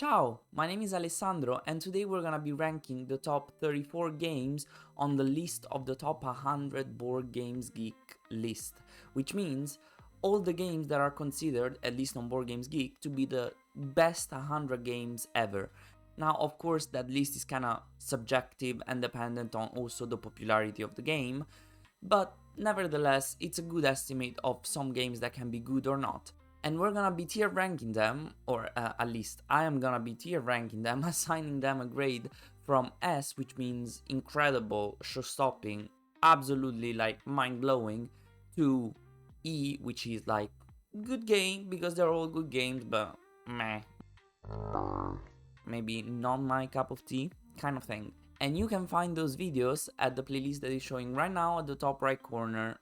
Ciao, my name is Alessandro and today we're gonna be ranking the top 34 games on the list of the top 100 Board Games Geek list, which means all the games that are considered, at least on Board Games Geek, to be the best 100 games ever. Now, of course, that list is kinda subjective and dependent on also the popularity of the game, but nevertheless, it's a good estimate of some games that can be good or not. And we're gonna be tier ranking them, or at least I am gonna be tier ranking them, assigning them a grade from S, which means incredible, show-stopping, absolutely like mind-blowing, to E, which is like good game, because they're all good games, but meh. Maybe not my cup of tea, kind of thing. And you can find those videos at the playlist that is showing right now at the top right corner.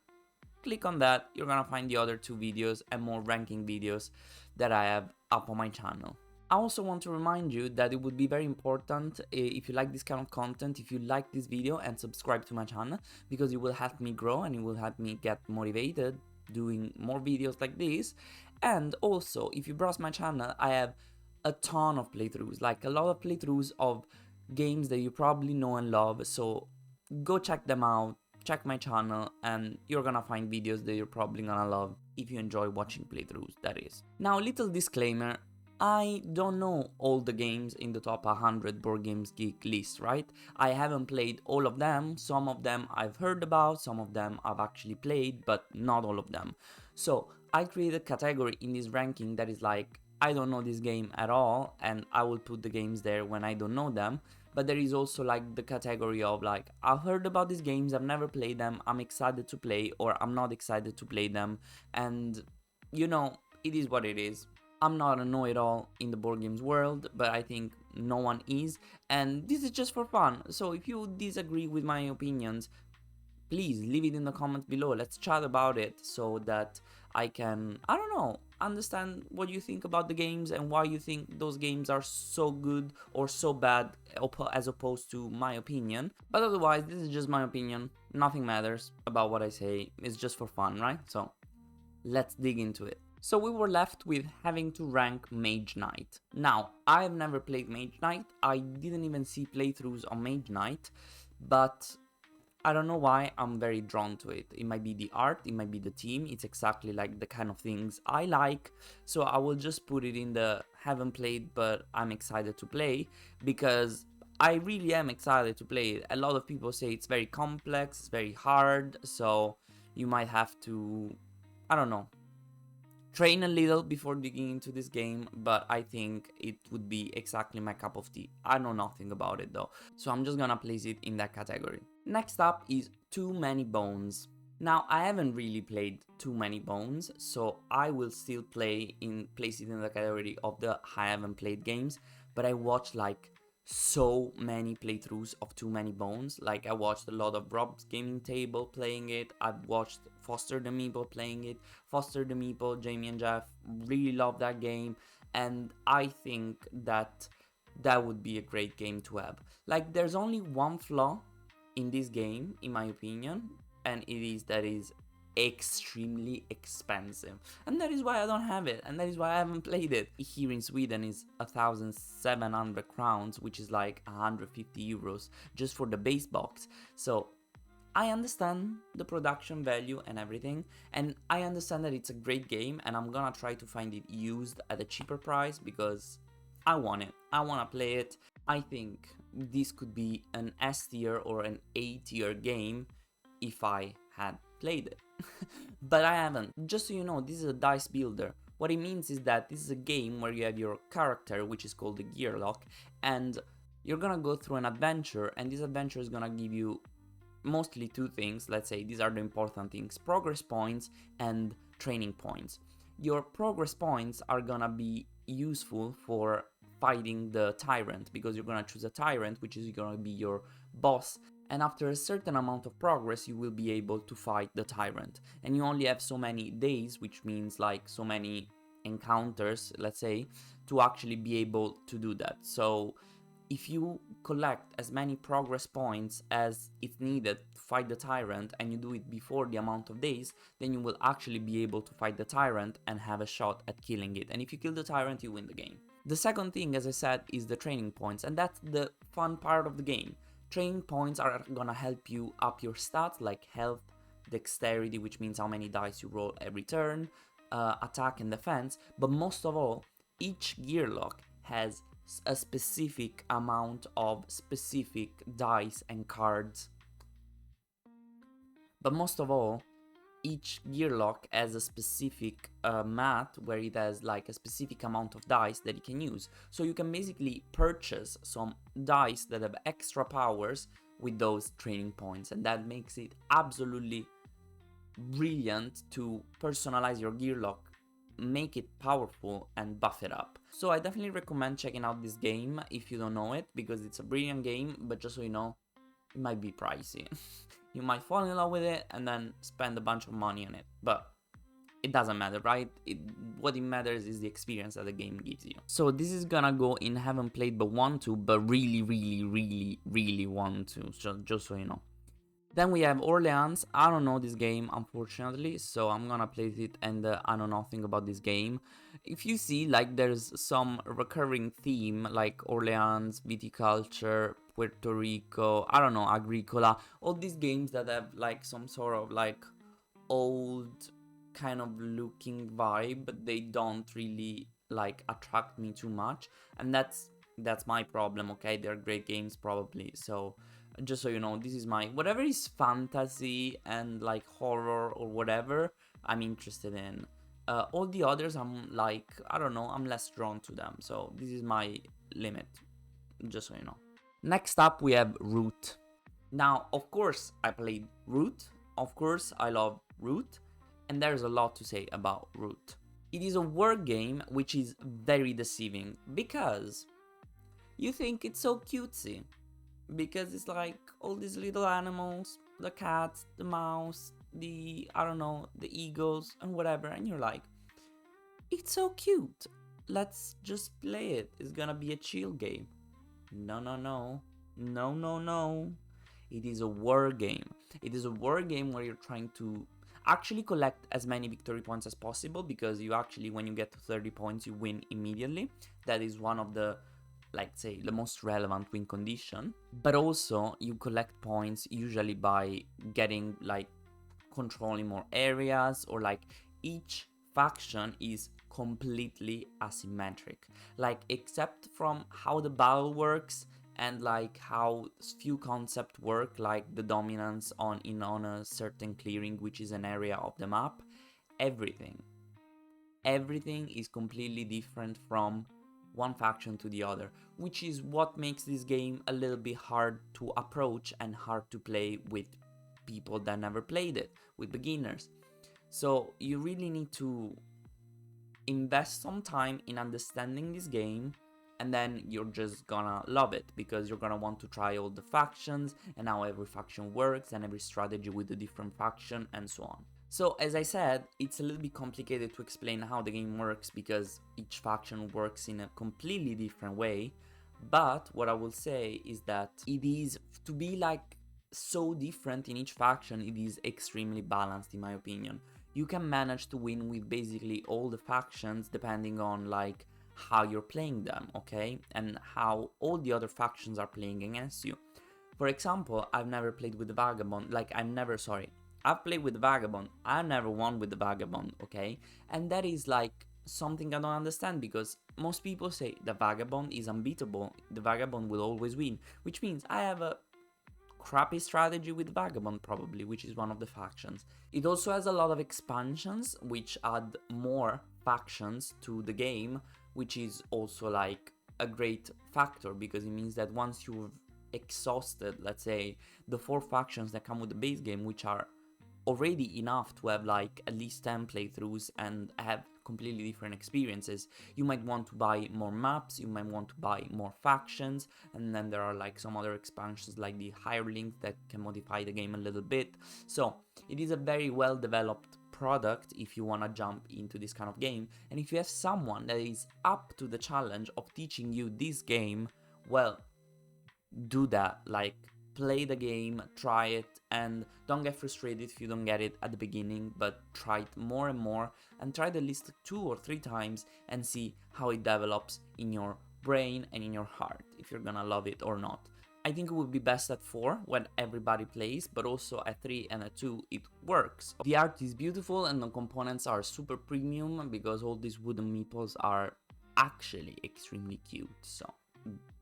Click on that, you're gonna find the other two videos and more ranking videos that I have up on my channel. I also want to remind you that it would be very important if you like this kind of content, if you like this video and subscribe to my channel, because it will help me grow and it will help me get motivated doing more videos like this. And also, if you browse my channel, I have a ton of playthroughs, like a lot of playthroughs of games that you probably know and love, so go check them out. Check my channel and you're gonna find videos that you're probably gonna love if you enjoy watching playthroughs, that is. Now, a little disclaimer, I don't know all the games in the top 100 Board Games Geek list, right? I haven't played all of them, some of them I've heard about, some of them I've actually played, but not all of them. So, I created a category in this ranking that is like, I don't know this game at all, and I will put the games there when I don't know them. But there is also like the category of like, I've heard about these games, I've never played them, I'm excited to play, or I'm not excited to play them, and you know, it is what it is. I'm not a know-it-all in the board games world, but I think no one is, and this is just for fun. So if you disagree with my opinions, please leave it in the comments below, let's chat about it so that I can, I don't know, understand what you think about the games and why you think those games are so good or so bad as opposed to my opinion. But otherwise, this is just my opinion, nothing matters about what I say, it's just for fun, right? So let's dig into it. So we were left with having to rank Mage Knight. Now, I have never played Mage Knight, I didn't even see playthroughs on Mage Knight, but I don't know why I'm very drawn to it. It might be the art, it might be the team, it's exactly like the kind of things I like, so I will just put it in the haven't played but I'm excited to play, because I really am excited to play it. A lot of people say it's very complex, it's very hard, so you might have to, I don't know, train a little before digging into this game, but I think it would be exactly my cup of tea. I know nothing about it though, so I'm just gonna place it in that category. Next up is Too Many Bones. Now, I haven't really played Too Many Bones, so I will still place it in the category of the I haven't played games, but I watched like so many playthroughs of Too Many Bones. Like, I watched a lot of Rob's Gaming Table playing it, I've watched Foster the Meeple playing it, Foster the Meeple, Jamie and Jeff really love that game, and I think that that would be a great game to have. Like, there's only one flaw in this game, in my opinion, and it is that is extremely expensive, and that is why I don't have it, and that is why I haven't played it. Here in Sweden is 1,700 crowns, which is like 150 euros just for the base box. So I understand the production value and everything, and I understand that it's a great game, and I'm gonna try to find it used at a cheaper price because I want it, I wanna play it. I think this could be an S tier or an A tier game if I had played it. But I haven't. Just so you know, this is a dice builder. What it means is that this is a game where you have your character, which is called the gear lock, and you're gonna go through an adventure, and this adventure is gonna give you mostly two things. Let's say these are the important things: progress points and training points. Your progress points are gonna be useful for fighting the tyrant, because you're gonna choose a tyrant, which is gonna be your boss, and after a certain amount of progress you will be able to fight the tyrant, and you only have so many days, which means like so many encounters, let's say, to actually be able to do that. So if you collect as many progress points as it's needed to fight the tyrant, and you do it before the amount of days, then you will actually be able to fight the tyrant and have a shot at killing it, and if you kill the tyrant you win the game. The second thing, as I said, is the training points, and that's the fun part of the game. Training points are gonna help you up your stats like health, dexterity, which means how many dice you roll every turn, attack and defense, but most of all, each gear lock has a specific amount of specific dice and cards. But most of all, each gear lock has a specific mat where it has like a specific amount of dice that you can use. So you can basically purchase some dice that have extra powers with those training points, and that makes it absolutely brilliant to personalize your gear lock, make it powerful and buff it up. So I definitely recommend checking out this game if you don't know it, because it's a brilliant game, but just so you know, it might be pricey. You might fall in love with it and then spend a bunch of money on it, but it doesn't matter, right? What it matters is the experience that the game gives you. So this is gonna go in haven't played but want to, but really want to, just so you know. Then we have Orleans. I don't know this game, unfortunately, so I'm gonna play it and I know nothing about this game. If you see, like, there's some recurring theme, like Orleans, viticulture, Puerto Rico, I don't know, Agricola, all these games that have, like, some sort of, like, old kind of looking vibe, but they don't really, like, attract me too much, and that's my problem, okay? They're great games, probably, so just so you know, this is my, whatever is fantasy and like horror or whatever, I'm interested in. All the others, I'm like, I don't know, I'm less drawn to them, so this is my limit, just so you know. Next up, we have Root. Now, of course, I played Root, of course, I love Root, and there's a lot to say about Root. It is a word game which is very deceiving, because you think it's so cutesy, because it's like all these little animals, the cat, the mouse, the, I don't know, the eagles and whatever, and you're like, it's so cute, let's just play it, it's gonna be a chill game. No, it is a war game. It is a war game where you're trying to actually collect as many victory points as possible, because you actually, when you get to 30 points, you win immediately. That is one of the, like, say, the most relevant win condition. But also you collect points usually by getting, like, controlling more areas, or like each faction is completely asymmetric, like, except from how the battle works and like how few concepts work, like the dominance on a certain clearing, which is an area of the map. Everything is completely different from one faction to the other, which is what makes this game a little bit hard to approach and hard to play with people that never played it, with beginners. So you really need to invest some time in understanding this game, and then you're just gonna love it, because you're gonna want to try all the factions and how every faction works and every strategy with the different faction and so on. So as I said, it's a little bit complicated to explain how the game works, because each faction works in a completely different way, but what I will say is that it is, to be like so different in each faction, it is extremely balanced in my opinion. You can manage to win with basically all the factions depending on like how you're playing them, okay? And how all the other factions are playing against you. For example, I've never played with the Vagabond, I've played with the Vagabond, I never won with the Vagabond, okay? And that is like something I don't understand, because most people say the Vagabond is unbeatable, the Vagabond will always win, which means I have a crappy strategy with Vagabond probably, which is one of the factions. It also has a lot of expansions which add more factions to the game, which is also like a great factor, because it means that once you've exhausted, let's say, the 4 factions that come with the base game, which are already enough to have like at least 10 playthroughs and have completely different experiences, you might want to buy more maps, you might want to buy more factions, and then there are like some other expansions like the Hirelings that can modify the game a little bit. So it is a very well developed product if you want to jump into this kind of game, and if you have someone that is up to the challenge of teaching you this game, well, do that. Like, play the game, try it, and don't get frustrated if you don't get it at the beginning, but try it more and more, and try it at least 2 or 3 times and see how it develops in your brain and in your heart, if you're gonna love it or not. I think it would be best at 4 when everybody plays, but also at 3 and at 2 it works. The art is beautiful and the components are super premium because all these wooden meeples are actually extremely cute, so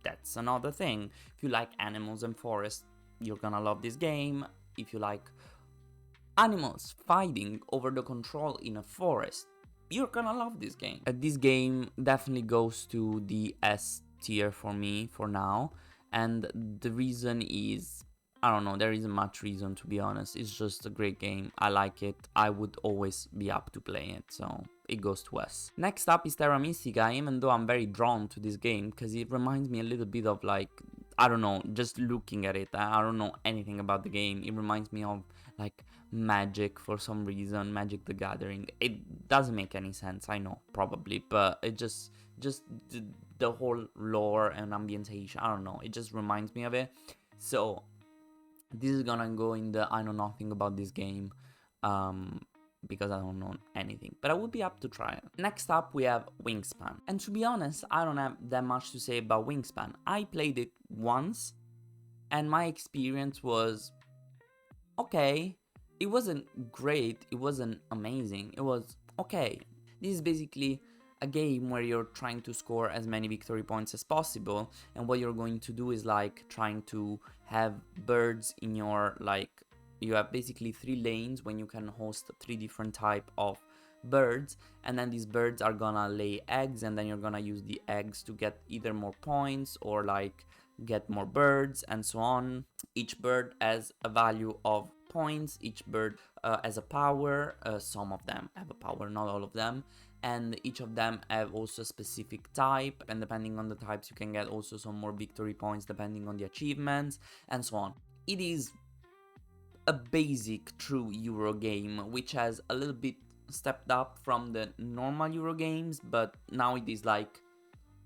that's another thing. If you like animals and forests, you're gonna love this game. If you like animals fighting over the control in a forest, you're gonna love this game. This game definitely goes to the S tier for me for now, and the reason is, I don't know, there isn't much reason to be honest. It's just a great game. I like it. I would always be up to play it, so it goes to us. Next up is Terra Mystica, even though I'm very drawn to this game because it reminds me a little bit of, like, I don't know, just looking at it, I don't know anything about the game. It reminds me of like Magic for some reason, Magic the Gathering. It doesn't make any sense, I know, probably, but it just the whole lore and ambientation, I don't know, it just reminds me of it. So this is gonna go in the I know nothing about this game, because I don't know anything, but I would be up to try it. Next up we have Wingspan, and to be honest, I don't have that much to say about Wingspan. I played it once, and my experience was okay. It wasn't great, it wasn't amazing, it was okay. This is basically a game where you're trying to score as many victory points as possible, and what you're going to do is like trying to have birds in your, like, you have basically 3 lanes when you can host 3 different type of birds, and then these birds are gonna lay eggs, and then you're gonna use the eggs to get either more points or like get more birds and so on. Each bird has a value of points, each bird has a power, some of them have a power, not all of them, and each of them have also a specific type, and depending on the types you can get also some more victory points depending on the achievements and so on. It is a basic true Euro game, which has a little bit stepped up from the normal Euro games, but now it is like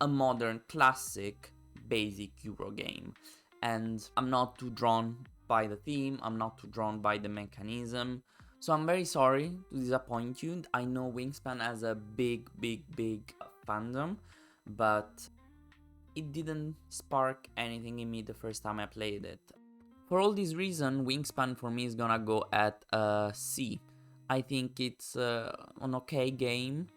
a modern classic basic Euro game, and I'm not too drawn by the theme, I'm not too drawn by the mechanism, so I'm very sorry to disappoint you. I know Wingspan has a big fandom, but it didn't spark anything in me the first time I played it. For all these reasons, Wingspan for me is gonna go at a C. I think it's an okay game.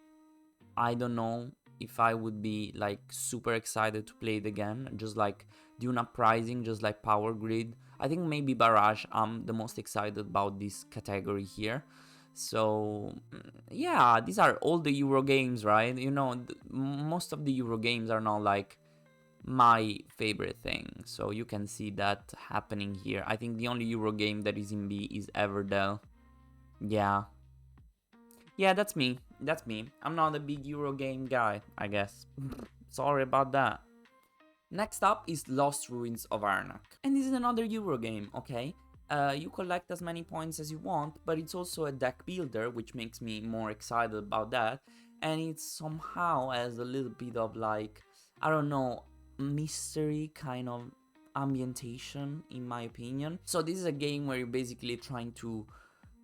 I don't know if I would be like super excited to play it again, just like Dune Uprising, just like Power Grid. I think maybe Barrage, I'm the most excited about this category here. So yeah, these are all the Euro games, right? You know, most of the Euro games are not like my favorite thing, so you can see that happening here. I think the only Euro game that is in B is Everdell. Yeah, that's me. I'm not a big Euro game guy, I guess. Sorry about that. Next up is Lost Ruins of Arnak. And this is another Euro game, okay? You collect as many points as you want, but it's also a deck builder, which makes me more excited about that. And it somehow has a little bit of like, I don't know, mystery kind of ambientation, in my opinion. So this is a game where you're basically trying to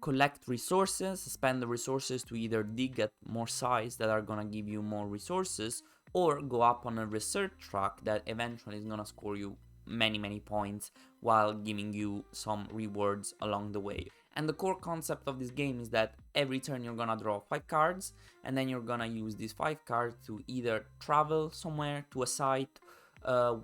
collect resources, spend the resources to either dig at more sites that are gonna give you more resources, or go up on a research track that eventually is gonna score you many points while giving you some rewards along the way. And the core concept of this game is that every turn you're gonna draw 5 cards, and then you're gonna use these 5 cards to either travel somewhere to a site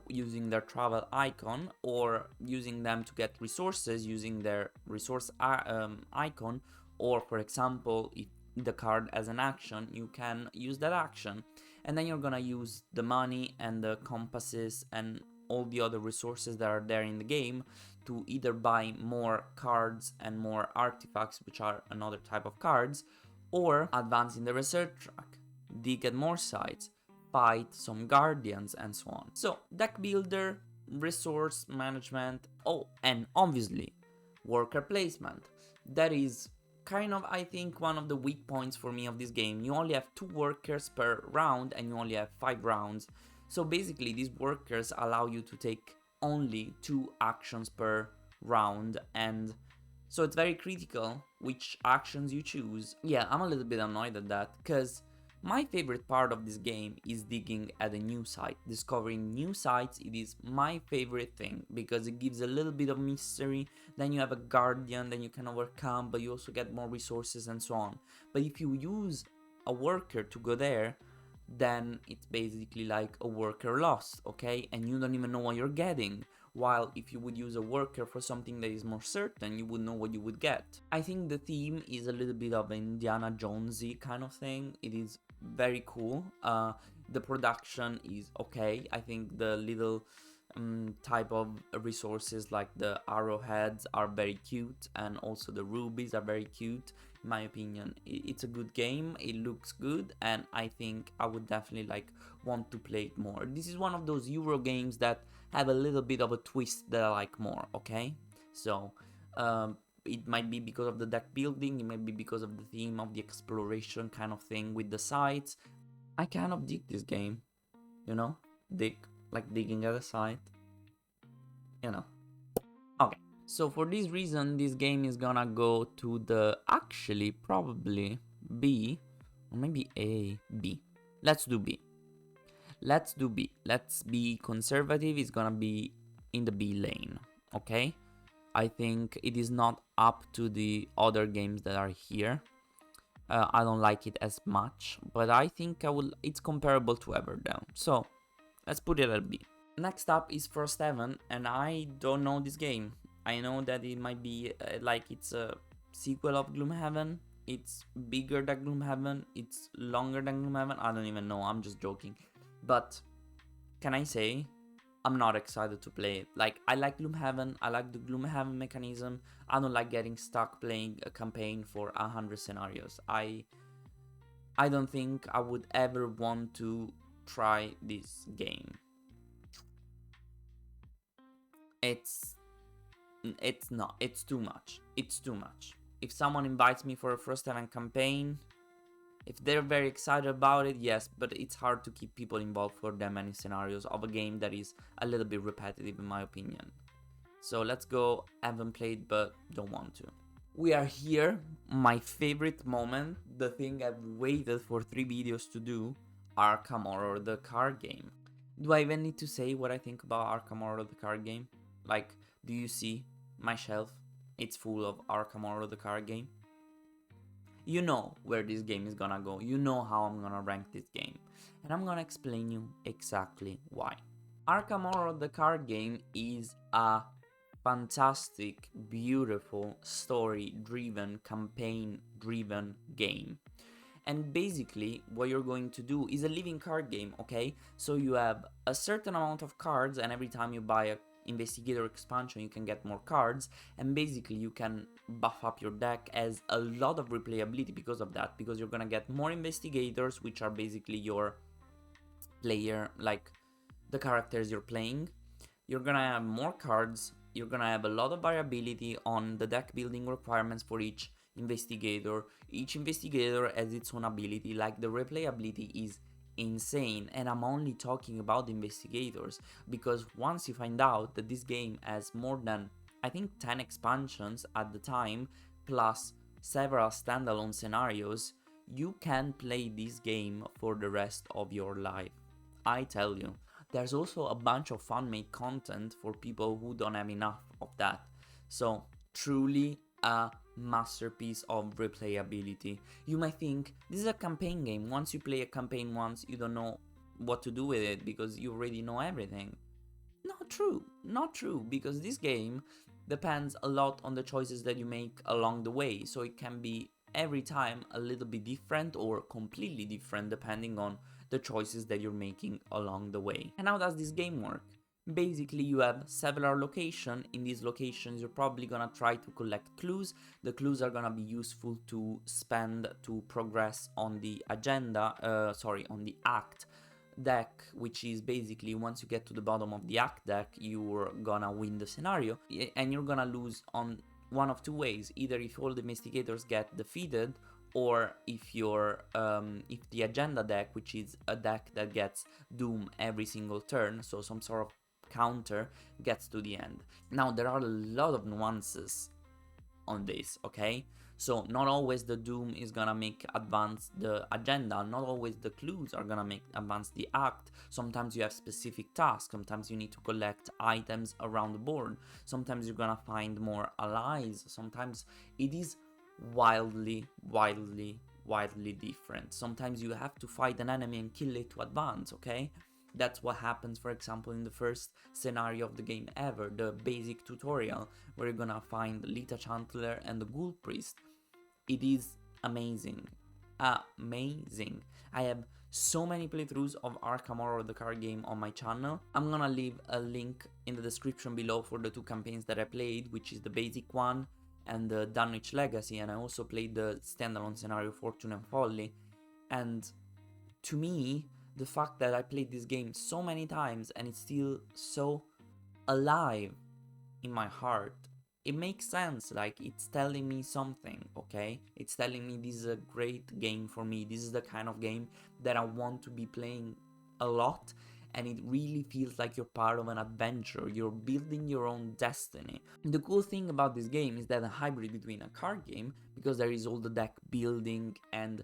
using their travel icon, or using them to get resources using their resource icon, or for example, if the card has an action, you can use that action, and then you're gonna use the money and the compasses and all the other resources that are there in the game to either buy more cards and more artifacts, which are another type of cards, or advance in the research track, dig at more sites, fight some guardians, and so on. So deck builder, resource management, oh, and obviously worker placement. That is kind of, I think, one of the weak points for me of this game. You only have 2 workers per round and you only have 5 rounds. So basically these workers allow you to take only 2 actions per round, and so it's very critical which actions you choose. Yeah, I'm a little bit annoyed at that, because my favorite part of this game is digging at a new site. Discovering new sites, it is my favorite thing, because it gives a little bit of mystery. Then you have a guardian that you can overcome, but you also get more resources and so on. But if you use a worker to go there, then it's basically like a worker lost, okay? And you don't even know what you're getting. While if you would use a worker for something that is more certain, you would know what you would get. I think the theme is a little bit of an Indiana Jonesy kind of thing. It is very cool. The production is okay. I think the little type of resources like the arrowheads are very cute, and also the rubies are very cute. In my opinion, it's a good game, it looks good, and I think I would definitely like want to play it more. This is one of those Euro games that have a little bit of a twist that I like more, okay? So it might be because of the deck building, it might be because of the theme of the exploration kind of thing with the sites. I kind of dig this game, you know? Digging at a site, you know. Okay, so for this reason, this game is gonna go to the, actually, probably B, or maybe A, B. Let's do B. Let's do B. Let's be conservative, it's gonna be in the B lane, okay? I think it is not up to the other games that are here. I don't like it as much, but I think it's comparable to Everdown. So let's put it at B. Next up is Frost Heaven, and I don't know this game. I know that it might be like it's a sequel of Gloomhaven. It's bigger than Gloomhaven. It's longer than Gloomhaven. I don't even know. I'm just joking. But can I say I'm not excited to play it? Like, I like Gloomhaven. I like the Gloomhaven mechanism. I don't like getting stuck playing a campaign for 100 scenarios. I don't think I would ever want to try this game. It's not. It's too much. It's too much. If someone invites me for a Frost Heaven campaign, if they're very excited about it, yes, but it's hard to keep people involved for that many scenarios of a game that is a little bit repetitive in my opinion. So let's go. Haven't played but don't want to. We are here. My favorite moment, the thing I've waited for 3 videos to do, Arkham Horror, the card game. Do I even need to say what I think about Arkham Horror, the card game? Like, do you see my shelf? It's full of Arkham Horror, the card game. You know where this game is gonna go. You know how I'm gonna rank this game. And I'm gonna explain you exactly why. Arkham Horror, the card game, is a fantastic, beautiful, story-driven, campaign-driven game. And basically, what you're going to do is a living card game, okay? So you have a certain amount of cards, and every time you buy a investigator expansion, you can get more cards, and basically you can buff up your deck as a lot of replayability because of that, because you're gonna get more investigators, which are basically your player, like the characters you're playing. You're gonna have more cards, you're gonna have a lot of variability on the deck building requirements for each investigator. Each investigator has its own ability, like the replayability is insane, and I'm only talking about the investigators because once you find out that this game has more than, I think, 10 expansions at the time, plus several standalone scenarios, you can play this game for the rest of your life. I tell you. There's also a bunch of fan-made content for people who don't have enough of that. So, truly a masterpiece of replayability. You might think, this is a campaign game. Once you play a campaign once, you don't know what to do with it because you already know everything. Not true. Not true, because this game depends a lot on the choices that you make along the way. So it can be every time a little bit different or completely different depending on the choices that you're making along the way. And how does this game work? Basically, you have several locations. In these locations, you're probably gonna try to collect clues. The clues are gonna be useful to spend to progress on the agenda, on the act deck, which is basically once you get to the bottom of the act deck, you're gonna win the scenario, and you're gonna lose on one of two ways: either if all the investigators get defeated, or if if the agenda deck, which is a deck that gets doom every single turn, so some sort of counter gets to the end. Now, there are a lot of nuances on this, okay? So not always the doom is gonna make advance the agenda, not always the clues are gonna make advance the act. Sometimes you have specific tasks, sometimes you need to collect items around the board, sometimes you're gonna find more allies, sometimes it is wildly different. Sometimes you have to fight an enemy and kill it to advance, okay? That's what happens, for example, in the first scenario of the game ever, the basic tutorial, where you're gonna find Lita Chandler and the Ghoul Priest. It is amazing. Amazing. I have so many playthroughs of Arkham Horror, the card game, on my channel. I'm gonna leave a link in the description below for the 2 campaigns that I played, which is the basic one and the Dunwich Legacy, and I also played the standalone scenario Fortune and Folly. And to me, the fact that I played this game so many times and it's still so alive in my heart, it makes sense. Like, it's telling me something, okay? It's telling me this is a great game for me. This is the kind of game that I want to be playing a lot, and it really feels like you're part of an adventure. You're building your own destiny. The cool thing about this game is that a hybrid between a card game, because there is all the deck building and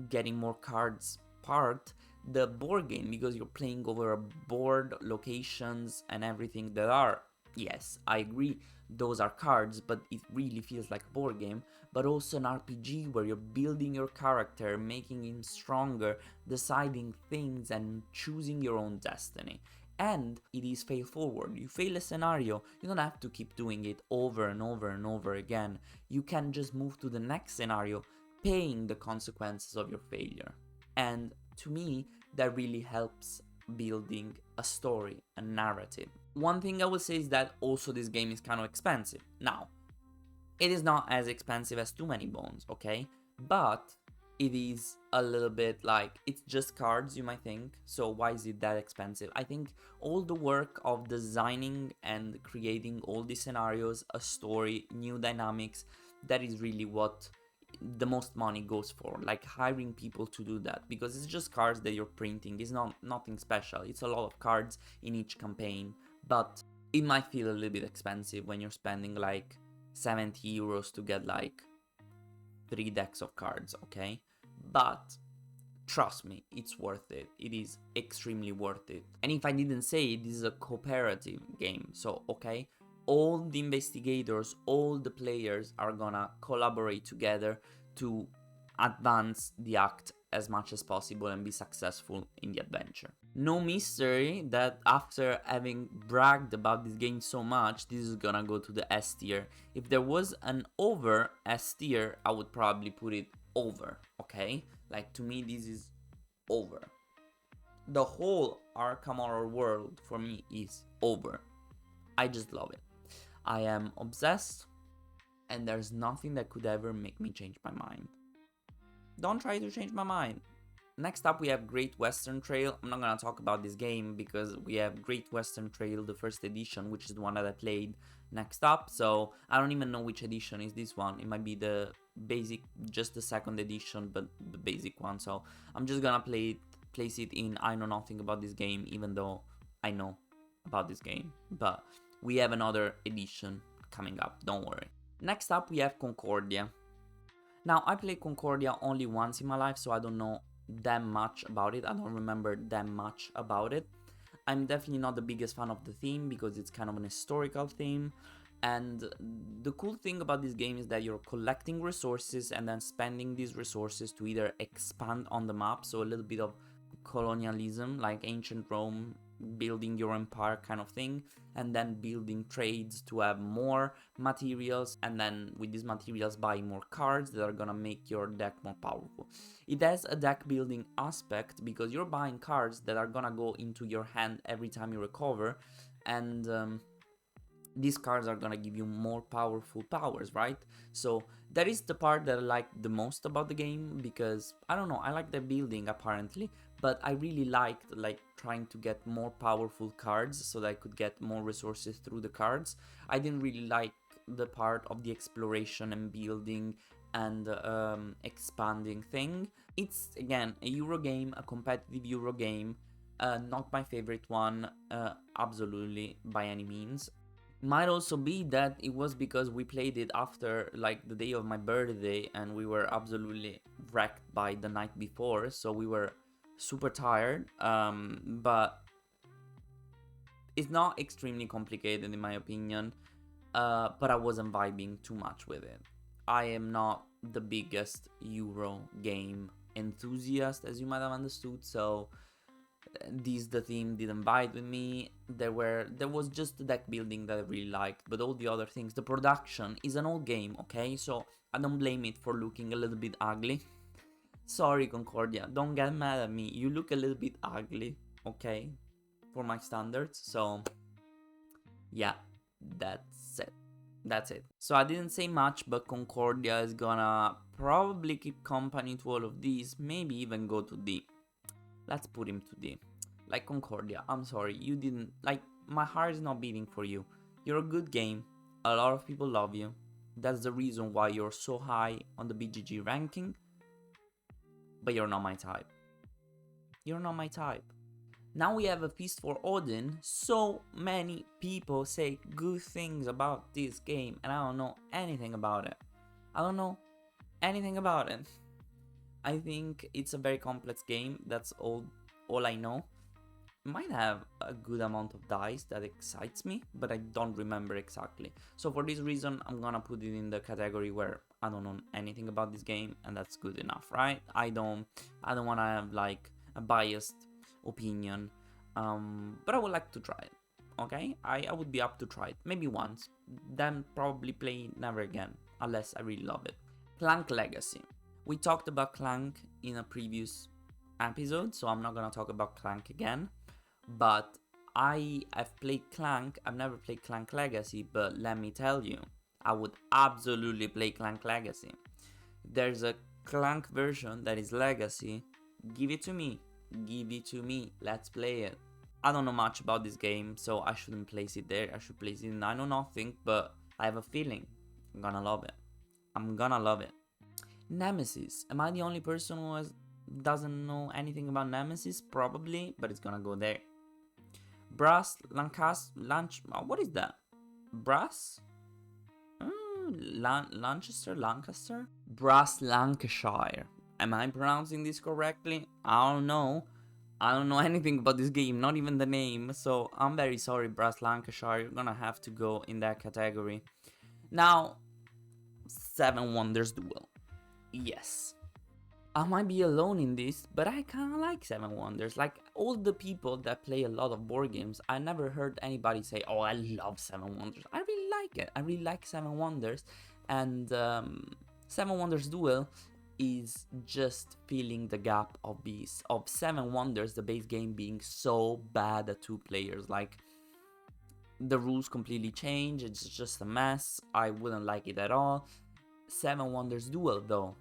getting more cards part, the board game, because you're playing over a board, locations and everything that are, yes, I agree, those are cards, but it really feels like a board game, but also an RPG where you're building your character, making him stronger, deciding things and choosing your own destiny. And it is fail forward. You fail a scenario, you don't have to keep doing it over and over and over again. You can just move to the next scenario, paying the consequences of your failure. And to me, that really helps building a story, a narrative. One thing I will say is that also this game is kind of expensive. Now, it is not as expensive as Too Many Bones, okay? But it is a little bit like, it's just cards, you might think, so why is it that expensive? I think all the work of designing and creating all these scenarios, a story, new dynamics, that is really what the most money goes for, like hiring people to do that, because it's just cards that you're printing. It's nothing special. It's a lot of cards in each campaign, but it might feel a little bit expensive when you're spending like 70 euros to get like 3 decks of cards, okay? But trust me, it's worth it. It is extremely worth it. And if I didn't say it, this is a cooperative game, so okay, all the investigators, all the players are gonna collaborate together to advance the act as much as possible and be successful in the adventure. No mystery that after having bragged about this game so much, this is gonna go to the S tier. If there was an over S tier, I would probably put it over, okay? Like, to me, this is over. The whole Arkham Horror world for me is over. I just love it. I am obsessed, and there's nothing that could ever make me change my mind. Don't try to change my mind. Next up, we have Great Western Trail. I'm not gonna talk about this game because we have Great Western Trail, the first edition, which is the one that I played next up. So I don't even know which edition is this one. It might be the basic, just the second edition, but the basic one. So I'm just gonna place it in I know nothing about this game, even though I know about this game. But we have another edition coming up, don't worry. Next up, we have Concordia. Now, I played Concordia only once in my life, so I don't know that much about it. I don't remember that much about it. I'm definitely not the biggest fan of the theme because it's kind of an historical theme. And the cool thing about this game is that you're collecting resources and then spending these resources to either expand on the map, so a little bit of colonialism, like ancient Rome, building your empire kind of thing, and then building trades to have more materials, and then with these materials buy more cards that are gonna make your deck more powerful. It has a deck building aspect because you're buying cards that are gonna go into your hand every time you recover, and these cards are gonna give you more powerful powers, right? So that is the part that I like the most about the game, because I don't know, I like the building apparently, but I really liked trying to get more powerful cards so that I could get more resources through the cards. I didn't really like the part of the exploration and building and expanding thing. It's again a Euro game, a competitive Euro game. Not my favorite one, absolutely, by any means. Might also be that it was because we played it after like the day of my birthday and we were absolutely wrecked by the night before, so we were super tired. But it's not extremely complicated in my opinion, but I wasn't vibing too much with it. I am not the biggest Euro game enthusiast, as you might have understood, so the theme didn't vibe with me. There was just the deck building that I really liked, but all the other things, the production is an old game, okay? So I don't blame it for looking a little bit ugly. Sorry, Concordia, don't get mad at me. You look a little bit ugly, okay? For my standards, so yeah, that's it. That's it. So I didn't say much, but Concordia is gonna probably keep company to all of these, maybe even go to D. Let's put him to D. Like, Concordia, I'm sorry, you didn't, like, my heart is not beating for you. You're a good game, a lot of people love you. That's the reason why you're so high on the BGG ranking, but you're not my type. You're not my type. Now we have a Feast for Odin. So many people say good things about this game, and I don't know anything about it. I don't know anything about it. I think it's a very complex game, that's all I know. It might have a good amount of dice that excites me, but I don't remember exactly. So for this reason, I'm gonna put it in the category where I don't know anything about this game, and that's good enough, right? I don't wanna have like a biased opinion, but I would like to try it, okay? I would be up to try it, maybe once, then probably play it never again, unless I really love it. Clank Legacy. We talked about Clank in a previous episode, so I'm not gonna talk about Clank again, but I've played Clank. I've never played Clank Legacy, but let me tell you, I would absolutely play Clank Legacy. If there's a Clank version that is Legacy, give it to me. Give it to me. Let's play it. I don't know much about this game, so I shouldn't place it there. I should place it in I Know Nothing, but I have a feeling I'm gonna love it. I'm gonna love it. Nemesis. Am I the only person who doesn't know anything about Nemesis? Probably, but it's gonna go there. Brass, what is that? Brass? Lancaster? Brass Lancashire. Am I pronouncing this correctly? I don't know. I don't know anything about this game, not even the name, so I'm very sorry, Brass Lancashire. You're gonna have to go in that category. Now, Seven Wonders Duel. Yes. I might be alone in this, but I kinda like Seven Wonders. Like, all the people that play a lot of board games, I never heard anybody say, oh, I love Seven Wonders. I really like it. I really like Seven Wonders. And Seven Wonders Duel is just filling the gap of Seven Wonders, the base game being so bad at 2 players. Like, the rules completely change. It's just a mess. I wouldn't like it at all. Seven Wonders Duel, though.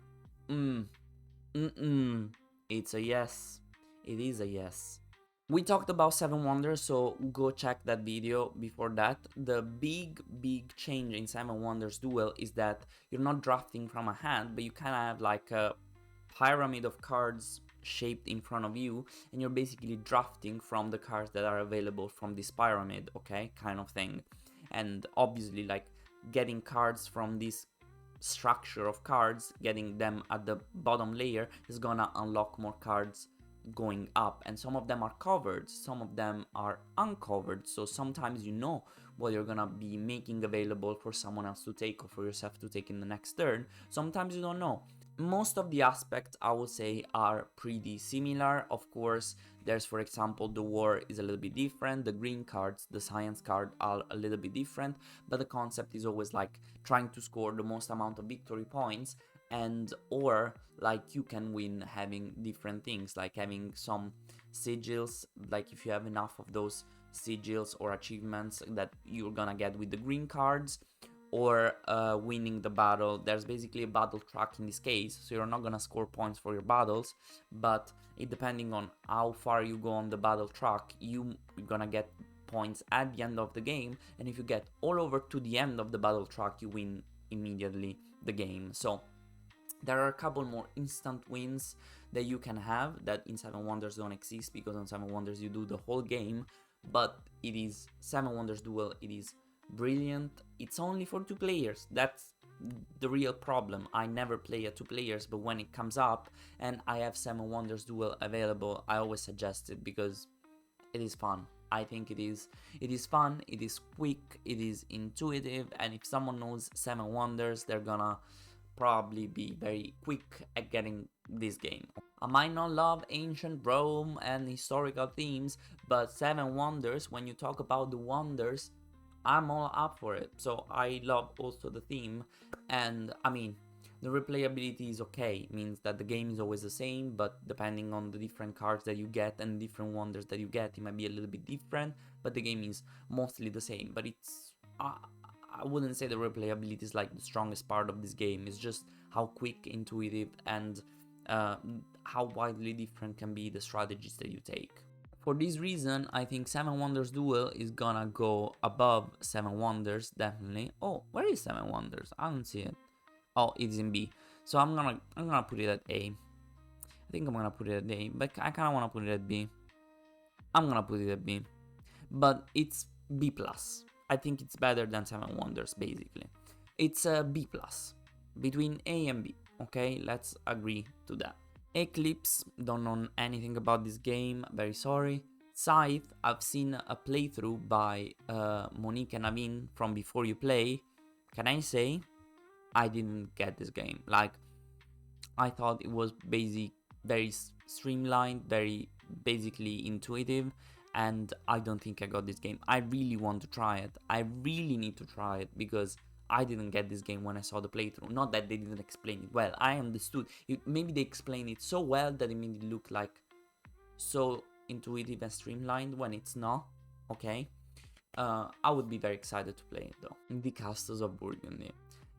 It's a yes. It is a yes. We talked about Seven Wonders, so go check that video before that. The big change in Seven Wonders Duel is that you're not drafting from a hand, but you kind of have like a pyramid of cards shaped in front of you, and you're basically drafting from the cards that are available from this pyramid, okay, kind of thing. And obviously, like, getting cards from this structure of cards, getting them at the bottom layer is gonna unlock more cards going up, and some of them are covered, some of them are uncovered, so sometimes you know what you're gonna be making available for someone else to take or for yourself to take in the next turn. Sometimes you don't know. Most of the aspects, I would say, are pretty similar. Of course, there's, for example, the war is a little bit different, the green cards, the science card are a little bit different, but the concept is always like trying to score the most amount of victory points, and or like you can win having different things, like having some sigils, like if you have enough of those sigils or achievements that you're gonna get with the green cards, or winning the battle. There's basically a battle track in this case, so you're not gonna score points for your battles, but it depending on how far you go on the battle track, you're gonna get points at the end of the game, and if you get all over to the end of the battle track, you win immediately the game. So There are a couple more instant wins that you can have that in Seven Wonders don't exist, because on Seven Wonders you do the whole game, but it is Seven Wonders Duel, it is brilliant. It's only for 2 players, that's the real problem. I never play at 2 players, but when it comes up and I have Seven Wonders Duel available, I always suggest it because it is fun. I think it is fun, it is quick, it is intuitive, and if someone knows Seven Wonders, they're gonna probably be very quick at getting this game. I might not love ancient Rome and historical themes, but Seven Wonders, when you talk about the wonders, I'm all up for it. So I love also the theme, and I mean, the replayability is okay. It means that the game is always the same, but depending on the different cards that you get and different wonders that you get, it might be a little bit different, but the game is mostly the same. But it's I wouldn't say the replayability is like the strongest part of this game. It's just how quick, intuitive, and how widely different can be the strategies that you take. For this reason, I think Seven Wonders Duel is gonna go above Seven Wonders, definitely. Oh, where is Seven Wonders? I don't see it. Oh, it's in B. So I'm gonna put it at A. I think I'm gonna put it at A, but I kinda wanna put it at B. I'm gonna put it at B. But it's B+. I think it's better than Seven Wonders, basically. It's a B+, between A and B, okay? Let's agree to that. Eclipse, don't know anything about this game, very sorry. Scythe, I've seen a playthrough by Monique and Naveen from Before You Play. Can I say, I didn't get this game. Like, I thought it was very streamlined, very basically intuitive, and I don't think I got this game. I really want to try it. I really need to try it because I didn't get this game when I saw the playthrough. Not that they didn't explain it well. I understood. Maybe they explained it so well that it made it look like so intuitive and streamlined when it's not. Okay. I would be very excited to play it though. The Castles of Burgundy.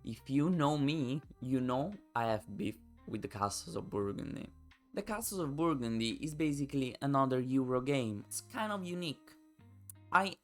If you know me, you know I have beef with the Castles of Burgundy. The Castles of Burgundy is basically another Euro game. It's kind of unique. I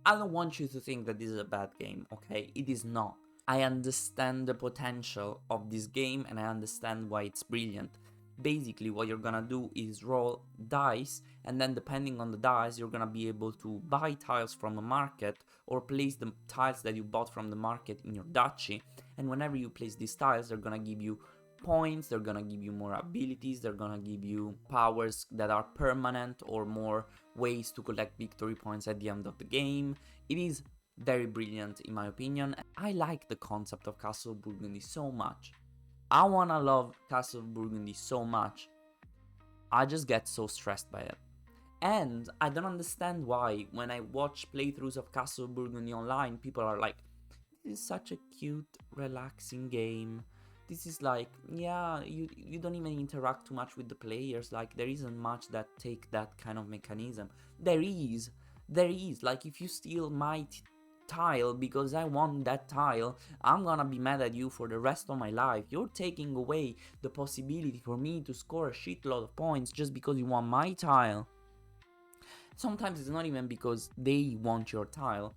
don't want you to think that this is a bad game, okay? It is not. I understand the potential of this game and I understand why it's brilliant. Basically, what you're gonna do is roll dice, and then depending on the dice, you're gonna be able to buy tiles from the market or place the tiles that you bought from the market in your duchy. And whenever you place these tiles, they're gonna give you points, they're gonna give you more abilities, they're gonna give you powers that are permanent or more ways to collect victory points at the end of the game. It is very brilliant in my opinion. I like the concept of Castle of Burgundy so much. I wanna love Castle of Burgundy so much. I just get so stressed by it. And I don't understand why when I watch playthroughs of Castle of Burgundy online, people are like, this is such a cute, relaxing game. This is like, yeah, you don't even interact too much with the players. Like, there isn't much that take that kind of mechanism. There is. Like, if you steal my tile because I want that tile, I'm gonna be mad at you for the rest of my life. You're taking away the possibility for me to score a shitload of points just because you want my tile. Sometimes it's not even because they want your tile.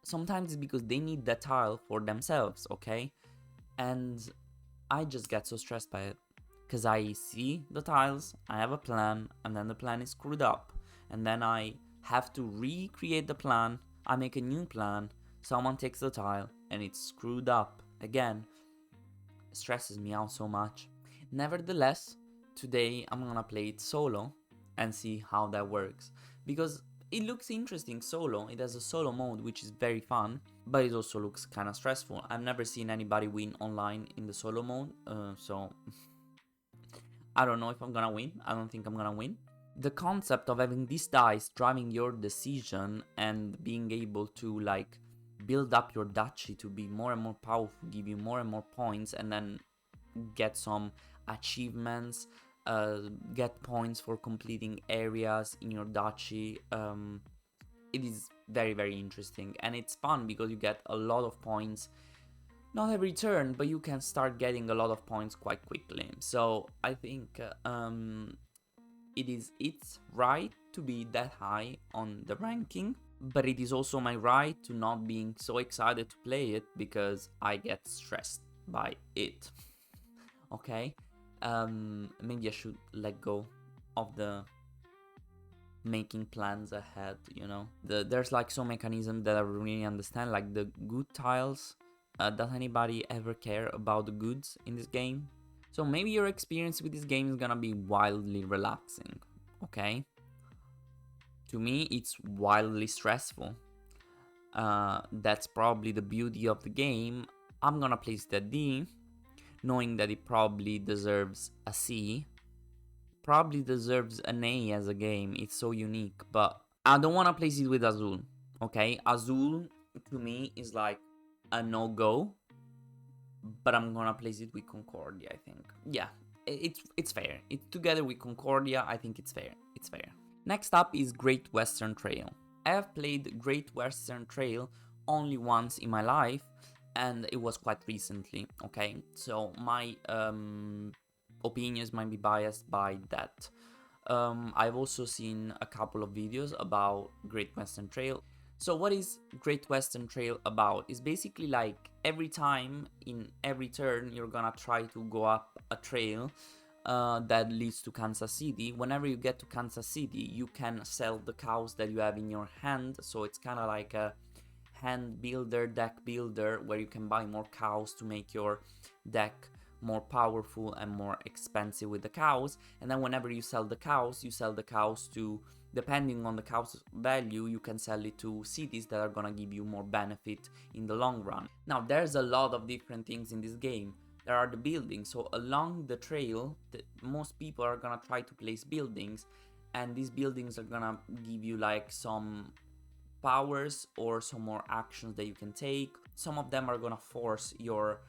Sometimes it's because they need that tile for themselves, okay? And I just get so stressed by it. Because I see the tiles, I have a plan, and then the plan is screwed up. And then I have to recreate the plan. I make a new plan, someone takes the tile, and it's screwed up again. It stresses me out so much. Nevertheless, today I'm gonna play it solo and see how that works. Because it looks interesting solo, it has a solo mode which is very fun, but it also looks kinda stressful. I've never seen anybody win online in the solo mode, so I don't know if I'm gonna win. I don't think I'm gonna win. The concept of having these dice driving your decision and being able to like build up your duchy to be more and more powerful, give you more and more points, and then get some achievements, get points for completing areas in your duchy. It is very, very interesting, and it's fun because you get a lot of points. Not every turn, but you can start getting a lot of points quite quickly. So I think it's right to be that high on the ranking, but it is also my right to not being so excited to play it because I get stressed by it. okay? Maybe I should let go of the making plans ahead, you know? There's like some mechanism that I really understand, like the good tiles. Does anybody ever care about the goods in this game? So maybe your experience with this game is gonna be wildly relaxing, okay? To me, it's wildly stressful. That's probably the beauty of the game. I'm gonna place it at D, knowing that it probably deserves a C. Probably deserves an A as a game. It's so unique, but I don't want to place it with Azul. Okay, Azul to me is like a no-go, but I'm gonna place it with Concordia. I think, yeah, it's fair. It's together with Concordia. I think it's fair. It's fair. Next up is Great Western Trail. I have played Great Western Trail only once in my life, and it was quite recently. Okay, so my opinions might be biased by that. I've also seen a couple of videos about Great Western Trail. So what is Great Western Trail about? It's basically like every time in every turn you're gonna try to go up a trail that leads to Kansas City. Whenever you get to Kansas City, you can sell the cows that you have in your hand. So it's kind of like a hand builder, deck builder, where you can buy more cows to make your deck more powerful and more expensive with the cows. And then whenever you sell the cows to, depending on the cow's value, you can sell it to cities that are gonna give you more benefit in the long run. Now there's a lot of different things in this game. There are the buildings, so along the trail most people are gonna try to place buildings, and these buildings are gonna give you like some powers or some more actions that you can take. Some of them are gonna force your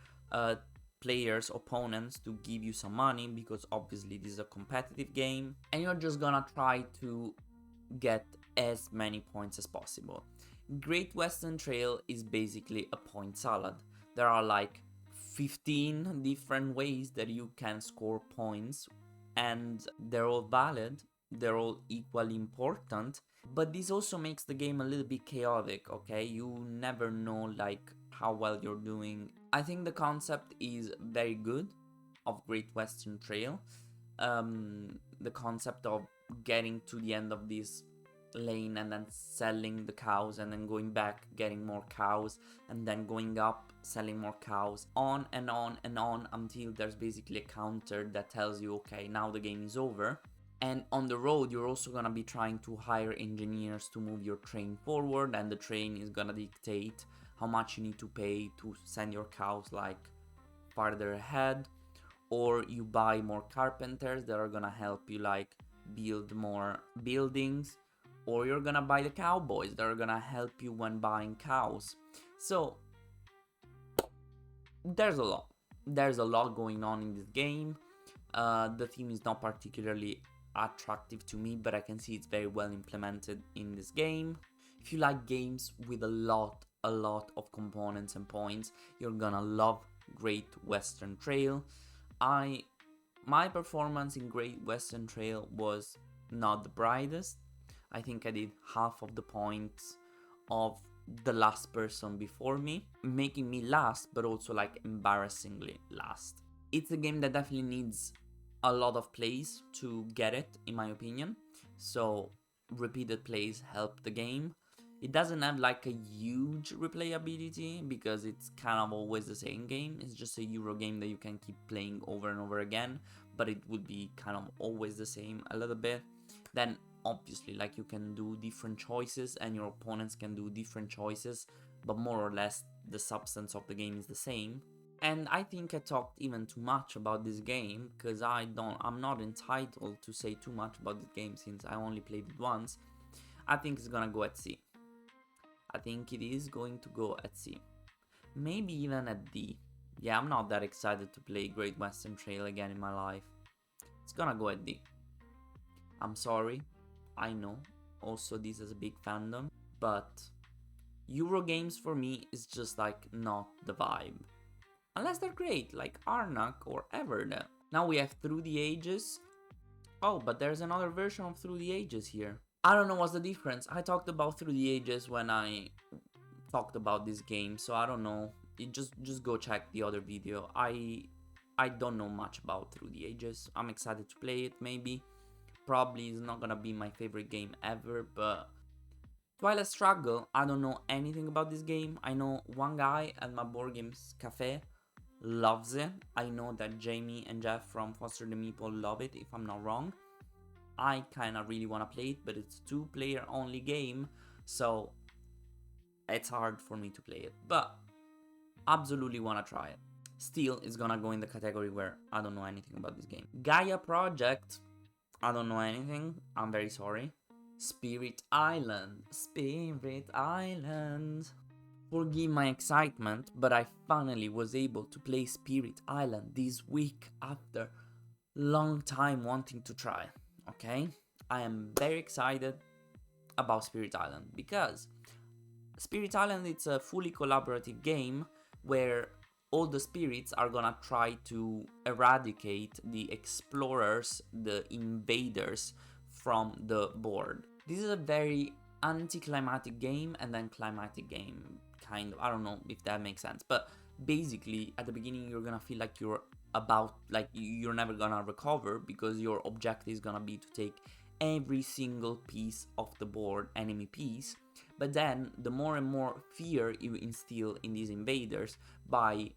players, opponents, to give you some money, because obviously this is a competitive game, and you're just gonna try to get as many points as possible. Great Western Trail is basically a point salad. There are like 15 different ways that you can score points, and they're all valid, they're all equally important, but this also makes the game a little bit chaotic, okay? You never know like how well you're doing. I think the concept is very good of Great Western Trail. The concept of getting to the end of this lane and then selling the cows and then going back, getting more cows, and then going up, selling more cows, on and on and on until there's basically a counter that tells you, okay, now the game is over. And on the road, you're also gonna be trying to hire engineers to move your train forward, and the train is gonna dictate how much you need to pay to send your cows like farther ahead. Or you buy more carpenters that are gonna help you like build more buildings, or you're gonna buy the cowboys that are gonna help you when buying cows. So there's a lot going on in this game. The theme is not particularly attractive to me, but I can see it's very well implemented in this game. If you like games with a lot of components and points, you're gonna love Great Western Trail. My performance in Great Western Trail was not the brightest. I think I did half of the points of the last person before me, making me last, but also like embarrassingly last. It's a game that definitely needs a lot of plays to get it, in my opinion. So repeated plays help the game. It doesn't have like a huge replayability because it's kind of always the same game. It's just a Euro game that you can keep playing over and over again, but it would be kind of always the same a little bit. Then obviously like you can do different choices and your opponents can do different choices, but more or less the substance of the game is the same. And I think I talked even too much about this game, because I'm not entitled to say too much about this game since I only played it once. I think it's gonna go at C. I think it is going to go at C. Maybe even at D. Yeah, I'm not that excited to play Great Western Trail again in my life. It's gonna go at D. I'm sorry, I know. Also, this is a big fandom, but Euro games for me is just like not the vibe. Unless they're great, like Arnak or Everdell. Now we have Through the Ages. Oh, but there's another version of Through the Ages here. I don't know what's the difference. I talked about Through the Ages when I talked about this game, so I don't know. Just go check the other video. I I don't know much about Through the Ages. I'm excited to play it, maybe. Probably it's not gonna be my favorite game ever, but Twilight Struggle, I don't know anything about this game. I know one guy at my Board Games Cafe loves it. I know that Jamie and Jeff from Foster the Meeple love it, if I'm not wrong. I kinda really wanna play it, but it's a 2-player only game, so it's hard for me to play it. But absolutely wanna try it. Still, it's gonna go in the category where I don't know anything about this game. Gaia Project, I don't know anything. I'm very sorry. Spirit Island. Spirit Island. Forgive my excitement, but I finally was able to play Spirit Island this week after long time wanting to try. Okay? I am very excited about Spirit Island because Spirit Island, it's a fully collaborative game where all the spirits are gonna try to eradicate the explorers, the invaders from the board. This is a very anticlimactic game and then climatic game, kind of. I don't know if that makes sense, but basically at the beginning you're gonna feel like you're never gonna recover because your objective is gonna be to take every single piece of the board, enemy piece. But then the more and more fear you instill in these invaders by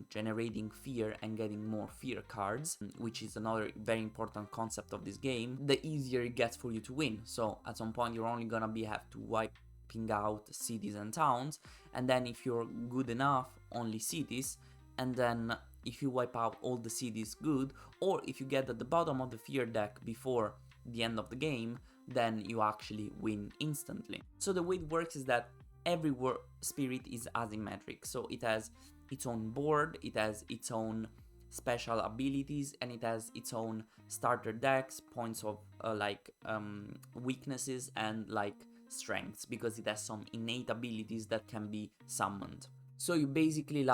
generating fear and getting more fear cards, which is another very important concept of this game, the easier it gets for you to win. So at some point you're only gonna have to wiping out cities and towns, and then if you're good enough, only cities, and then if you wipe out all the cities, good, or if you get at the bottom of the fear deck before the end of the game, then you actually win instantly. So the way it works is that every spirit is asymmetric, so it has its own board, it has its own special abilities, and it has its own starter decks, points of weaknesses and strengths, because it has some innate abilities that can be summoned. So you basically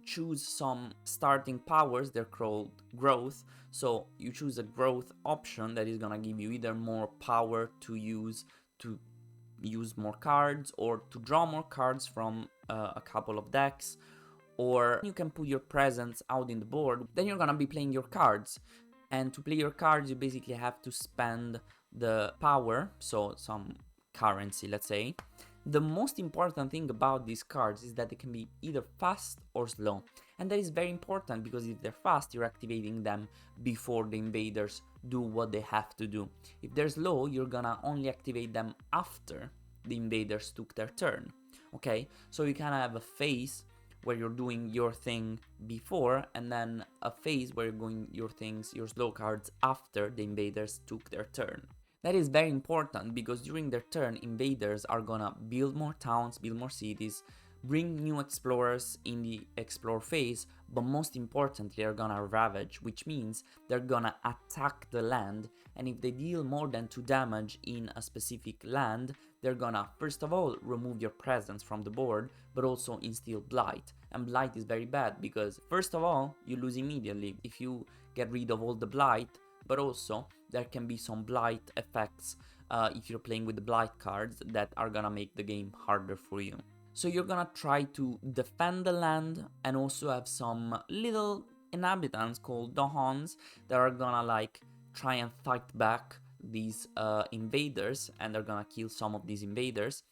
choose some starting powers, they're called growth. So you choose a growth option that is gonna give you either more power to use more cards, or to draw more cards from a couple of decks, or you can put your presence out in the board. Then you're gonna be playing your cards, and to play your cards you basically have to spend the power, so some currency, let's say. The most important thing about these cards is that they can be either fast or slow, and that is very important because if they're fast, you're activating them before the invaders do what they have to do. If they're slow, you're gonna only activate them after the invaders took their turn. Okay, so you kind of have a phase where you're doing your thing before, and then a phase where you're going your slow cards after the invaders took their turn. That is very important because during their turn, invaders are gonna build more towns, build more cities, bring new explorers in the explore phase, but most importantly are gonna ravage, which means they're gonna attack the land, and if they deal more than 2 damage in a specific land, they're gonna first of all remove your presence from the board, but also instill blight. And blight is very bad because first of all you lose immediately if you get rid of all the blight, but also there can be some blight effects if you're playing with the blight cards that are gonna make the game harder for you. So you're gonna try to defend the land and also have some little inhabitants called Dohons that are gonna try and fight back these invaders, and they're gonna kill some of these invaders.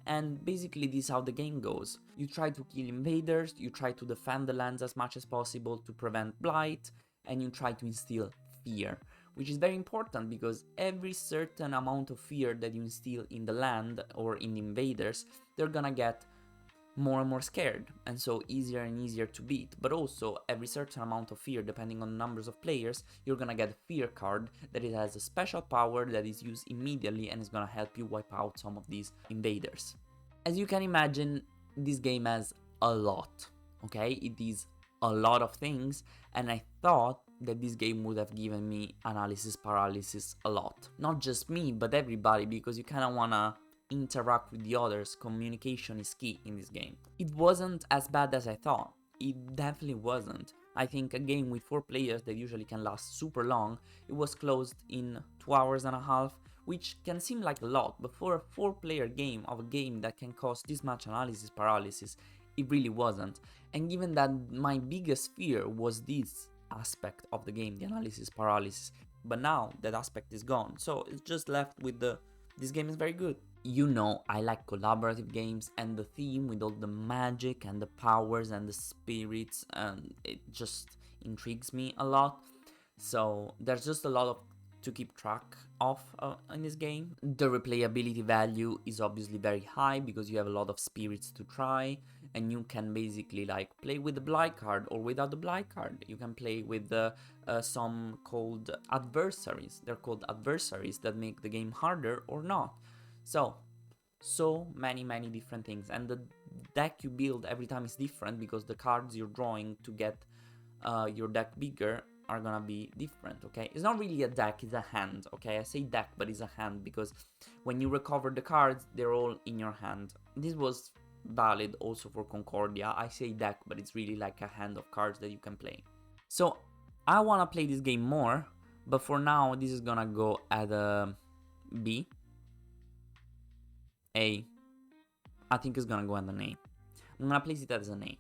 And basically this is how the game goes. You try to kill invaders, you try to defend the lands as much as possible to prevent blight, and you try to instill fear, which is very important because every certain amount of fear that you instill in the land or in the invaders, they're gonna get more and more scared, and so easier and easier to beat. But also every certain amount of fear, depending on the numbers of players, you're gonna get a fear card that it has a special power that is used immediately and is gonna help you wipe out some of these invaders. As you can imagine, this game has a lot, okay? It is a lot of things, and I thought that this game would have given me analysis paralysis a lot. Not just me, but everybody, because you kind of wanna interact with the others. Communication is key in this game. It wasn't as bad as I thought. It definitely wasn't. I think a game with 4 players that usually can last super long, it was closed in 2 hours and a half, which can seem like a lot, but for a 4-player game of a game that can cause this much analysis paralysis, It really wasn't. And given that my biggest fear was this aspect of the game, the analysis paralysis, but now that aspect is gone, so it's just left with this game is very good. You know, I like collaborative games, and the theme with all the magic and the powers and the spirits, and it just intrigues me a lot. So there's just a lot of to keep track of in this game. The replayability value is obviously very high because you have a lot of spirits to try, and you can basically like play with the blight card or without the blight card. You can play with some called adversaries. They're called adversaries that make the game harder or not. So many different things, and the deck you build every time is different because the cards you're drawing to get your deck bigger are gonna be different, okay? It's not really a deck, it's a hand, okay? I say deck, but it's a hand because when you recover the cards, they're all in your hand. This was valid also for Concordia. I say deck, but it's really like a hand of cards that you can play. So I wanna play this game more, but for now, this is gonna go at a B. A. I think it's gonna go at an A. I'm gonna place it as an A.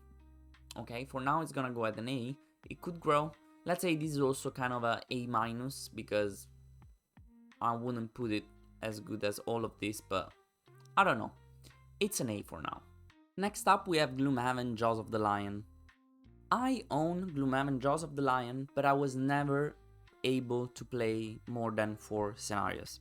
Okay, for now it's gonna go at an A. It could grow. Let's say this is also kind of a A minus because I wouldn't put it as good as all of this, but I don't know. It's an A for now. Next up we have Gloomhaven Jaws of the Lion. I own Gloomhaven Jaws of the Lion, but I was never able to play more than 4 scenarios.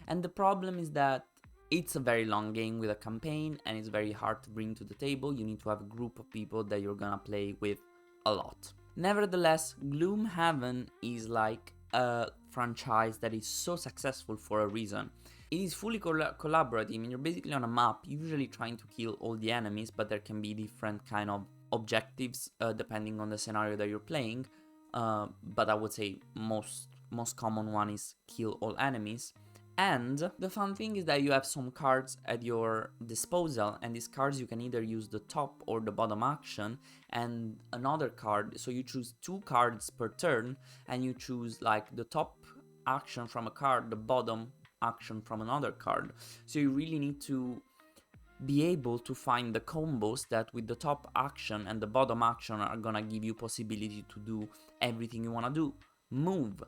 And the problem is that it's a very long game with a campaign and it's very hard to bring to the table. You need to have a group of people that you're gonna play with a lot. Nevertheless, Gloomhaven is like a franchise that is so successful for a reason. It is fully collaborative. I mean, you're basically on a map, usually trying to kill all the enemies, but there can be different kind of objectives depending on the scenario that you're playing. But I would say most common one is kill all enemies. And the fun thing is that you have some cards at your disposal, and these cards you can either use the top or the bottom action and another card. So you choose 2 cards per turn, and you choose like the top action from a card, the bottom action from another card. So you really need to be able to find the combos that with the top action and the bottom action are gonna give you possibility to do everything you wanna do. Move,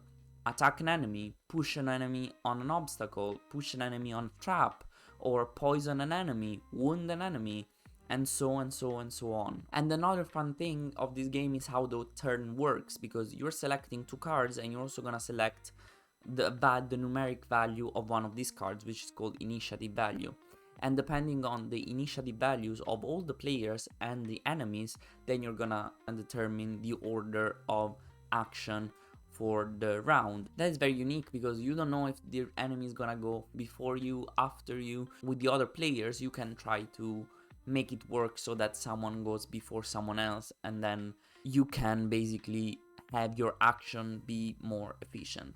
attack an enemy, push an enemy on an obstacle, push an enemy on a trap, or poison an enemy, wound an enemy, and so on. And another fun thing of this game is how the turn works, because you're selecting 2 cards and you're also gonna select the numeric value of one of these cards, which is called initiative value. And depending on the initiative values of all the players and the enemies, then you're gonna determine the order of action for the round. That is very unique because you don't know if the enemy is gonna go before you, after you. With the other players, you can try to make it work so that someone goes before someone else, and then you can basically have your action be more efficient.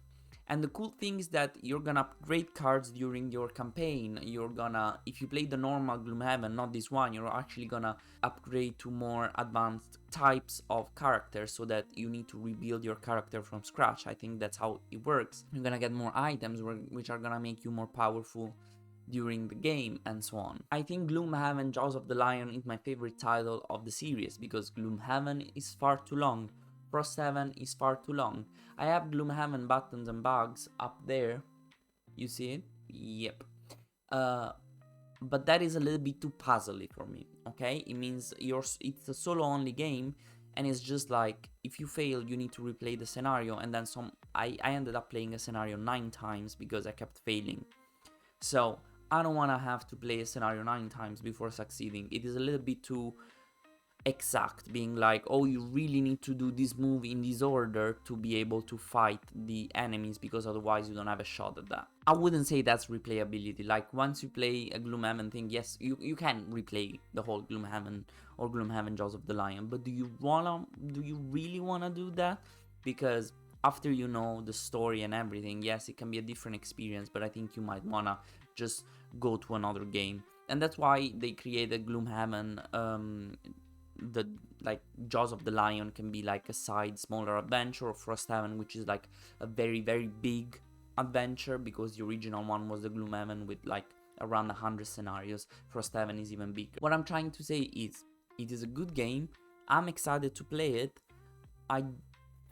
And the cool thing is that you're gonna upgrade cards during your campaign. You're gonna, if you play the normal Gloomhaven, not this one, you're actually gonna upgrade to more advanced types of characters so that you need to rebuild your character from scratch. I think that's how it works. You're gonna get more items which are gonna make you more powerful during the game and so on. I think Gloomhaven Jaws of the Lion is my favorite title of the series because Gloomhaven is far too long. Frost 7 is far too long. I have Gloomhaven Buttons and Bugs up there. You see it? Yep. But that is a little bit too puzzly for me, okay? It means it's a solo only game, and it's just like, if you fail, you need to replay the scenario, and then I ended up playing a scenario 9 times because I kept failing. So, I don't want to have to play a scenario 9 times before succeeding. It is a little bit too exact, being like, oh, you really need to do this move in this order to be able to fight the enemies, because otherwise you don't have a shot at that. I wouldn't say that's replayability. Like, once you play a Gloomhaven thing, yes, you can replay the whole Gloomhaven or Gloomhaven Jaws of the Lion, but do you really wanna do that? Because after you know the story and everything, yes, it can be a different experience, but I think you might wanna just go to another game. And that's why they created Gloomhaven. The like Jaws of the Lion can be like a side smaller adventure, or Frosthaven, which is like a very big adventure, because the original one was the Gloomhaven with like around 100 scenarios. Frosthaven is even bigger. What I'm trying to say is, It is a good game. I'm excited to play it. I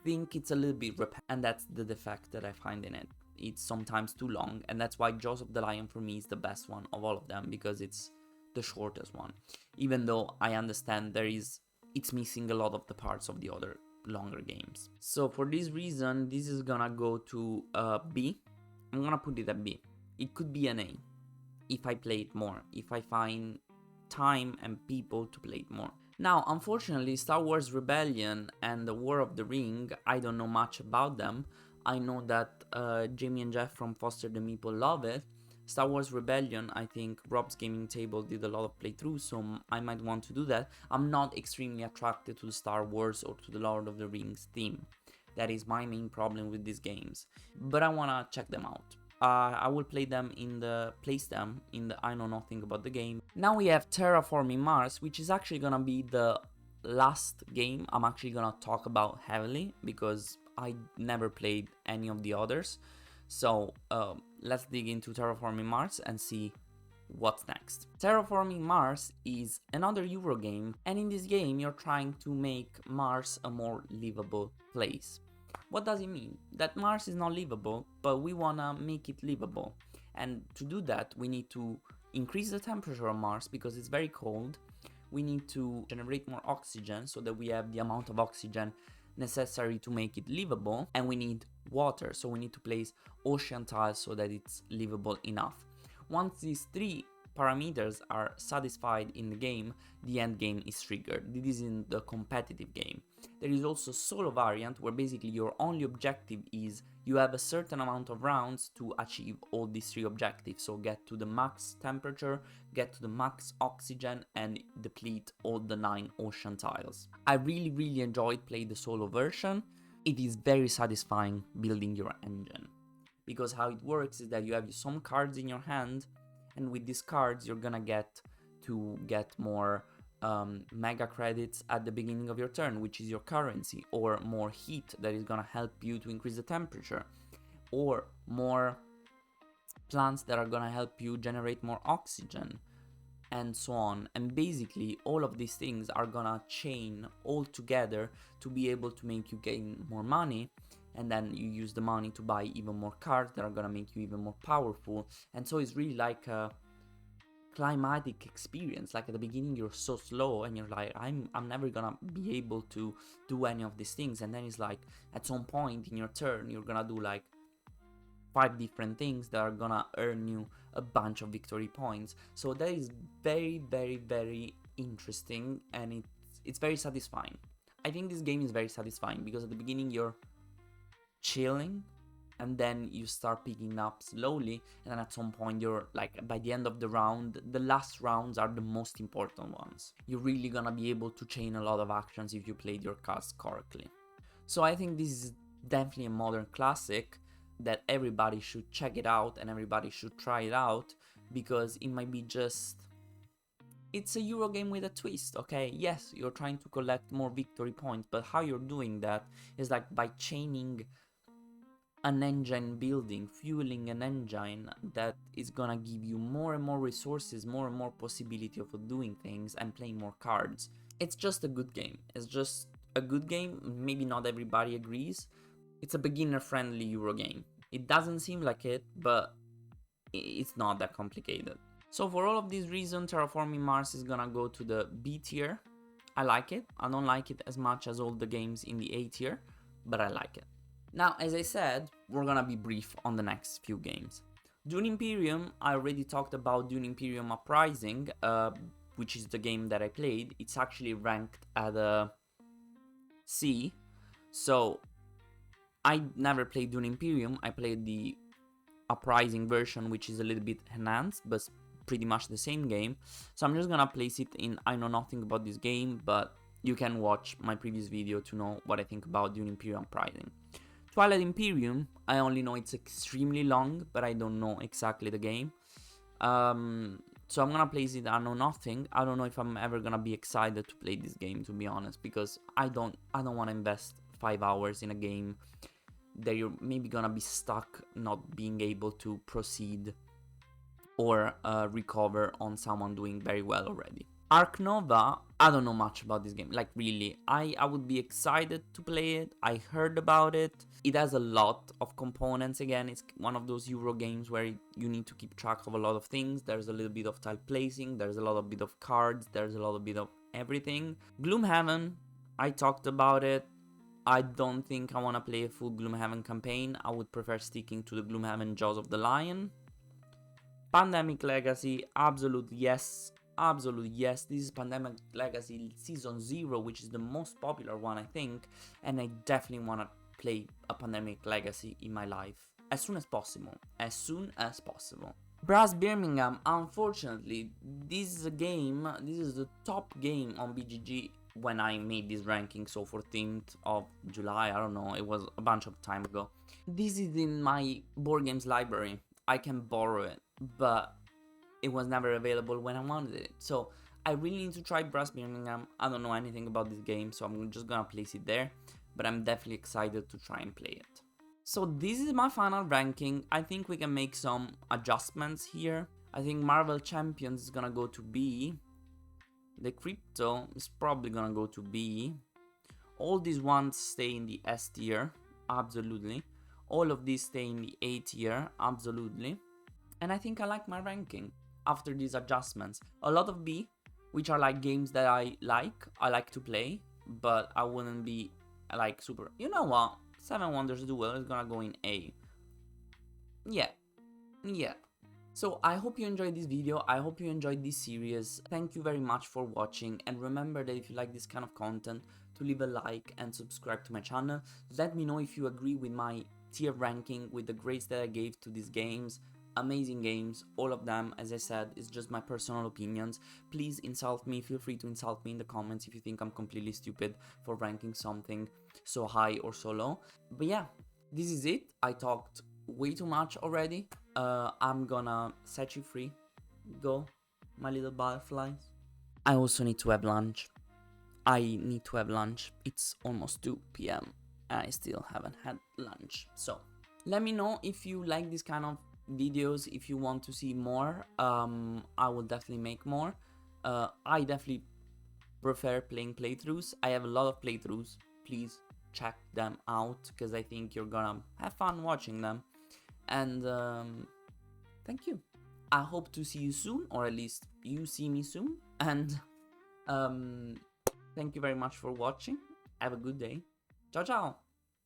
think it's a little bit and that's the defect that I find in it. It's sometimes too long, and that's why Jaws of the Lion for me is the best one of all of them, because it's the shortest one. Even though I understand it's missing a lot of the parts of the other longer games. So for this reason, this is gonna go to B. I'm gonna put it at B. It could be an A if I play it more, if I find time and people to play it more. Now, unfortunately, Star Wars Rebellion and the War of the Ring, I don't know much about them. I know that Jamie and Jeff from Foster the Meeple love it. Star Wars Rebellion, I think Rob's Gaming Table did a lot of playthroughs, so I might want to do that. I'm not extremely attracted to the Star Wars or to the Lord of the Rings theme. That is my main problem with these games, but I wanna check them out. I will place them in the I know nothing about the game. Now we have Terraforming Mars, which is actually gonna be the last game I'm actually gonna talk about heavily, because I never played any of the others. So let's dig into Terraforming Mars and see what's next. Terraforming Mars is another Euro game, and in this game you're trying to make Mars a more livable place. What does it mean? That Mars is not livable, but we wanna make it livable. And to do that, we need to increase the temperature of Mars because it's very cold. We need to generate more oxygen so that we have the amount of oxygen necessary to make it livable, and we need water, so we need to place ocean tiles so that it's livable enough. Once these three parameters are satisfied in the game, the end game is triggered. This is in the competitive game. There is also solo variant, where basically your only objective is you have a certain amount of rounds to achieve all these three objectives. So get to the max temperature, get to the max oxygen, and deplete all the 9 ocean tiles. I really enjoyed playing the solo version. It is very satisfying building your engine, because how it works is that you have some cards in your hand, and with these cards you're gonna get more mega credits at the beginning of your turn, which is your currency, or more heat that is gonna help you to increase the temperature, or more plants that are gonna help you generate more oxygen, and so on. And basically all of these things are gonna chain all together to be able to make you gain more money, and then you use the money to buy even more cards that are gonna make you even more powerful. And so it's really like a climatic experience. Like at the beginning you're so slow and you're like, I'm never gonna be able to do any of these things, and then it's like at some point in your turn you're gonna do like 5 different things that are gonna earn you a bunch of victory points. So that is very interesting, and it's very satisfying. I think this game is very satisfying because at the beginning you're chilling, and then you start picking up slowly, and then at some point you're like, by the end of the round, the last rounds are the most important ones. You're really gonna be able to chain a lot of actions if you played your cards correctly. So I think this is definitely a modern classic that everybody should check it out and everybody should try it out, because it might be it's a Euro game with a twist, okay? Yes, you're trying to collect more victory points, but how you're doing that is like by chaining an engine building, fueling an engine that is gonna give you more and more resources, more and more possibility of doing things and playing more cards. It's just a good game. It's just a good game. Maybe not everybody agrees. It's a beginner-friendly Euro game. It doesn't seem like it, but it's not that complicated. So for all of these reasons, Terraforming Mars is gonna go to the B tier. I like it. I don't like it as much as all the games in the A tier, but I like it. Now, as I said, we're gonna be brief on the next few games. Dune Imperium, I already talked about Dune Imperium Uprising, which is the game that I played. It's actually ranked at a C, so I never played Dune Imperium. I played the Uprising version, which is a little bit enhanced, but pretty much the same game. So I'm just gonna place it in I know nothing about this game, but you can watch my previous video to know what I think about Dune Imperium Uprising. Twilight Imperium, I only know it's extremely long, but I don't know exactly the game. So I'm gonna place it I know nothing. I don't know if I'm ever gonna be excited to play this game, to be honest, because I don't want to invest 5 hours in a game that you're maybe gonna be stuck not being able to proceed or recover on someone doing very well already. Ark Nova, I don't know much about this game, like really. I would be excited to play it. I heard about it. It has a lot of components. Again, it's one of those Euro games where you need to keep track of a lot of things. There's a little bit of tile placing, there's a lot of bit of cards, there's a lot of bit of everything. Gloomhaven, I talked about it. I don't think I want to play a full Gloomhaven campaign. I would prefer sticking to the Gloomhaven Jaws of the Lion. Pandemic Legacy, absolute yes. Absolutely yes, this is Pandemic Legacy Season 0, which is the most popular one, I think, and I definitely want to play a Pandemic Legacy in my life as soon as possible. As soon as possible. Brass Birmingham, unfortunately, this is a game, this is the top game on BGG when I made this ranking, so 14th of July, I don't know, it was a bunch of time ago. This is in my board games library, I can borrow it, but it was never available when I wanted it. So I really need to try Brass Birmingham. I don't know anything about this game, so I'm just gonna place it there, but I'm definitely excited to try and play it. So this is my final ranking. I think we can make some adjustments here. I think Marvel Champions is gonna go to B. The Crypto is probably gonna go to B. All these ones stay in the S tier, absolutely. All of these stay in the A tier, absolutely. And I think I like my ranking after these adjustments. A lot of B, which are like games that I like to play, but I wouldn't be like super, you know what, 7 Wonders Duel is gonna go in A. Yeah. So I hope you enjoyed this video, I hope you enjoyed this series. Thank you very much for watching, and remember that if you like this kind of content, to leave a like and subscribe to my channel. Let me know if you agree with my tier ranking, with the grades that I gave to these games. Amazing games, all of them. As I said, it's just my personal opinions. Please insult me, feel free to insult me in the comments if you think I'm completely stupid for ranking something so high or so low. But yeah, this is it. I talked way too much already. I'm gonna set you free. Go, my little butterflies. I also need to have lunch. It's almost 2 p.m. and I still haven't had lunch. So let me know if you like this kind of videos, if you want to see more. I will definitely make more. I definitely prefer playing playthroughs. I have a lot of playthroughs. Please check them out because I think you're gonna have fun watching them. And thank you. I hope to see you soon, or at least you see me soon. And thank you very much for watching. Have a good day. Ciao ciao.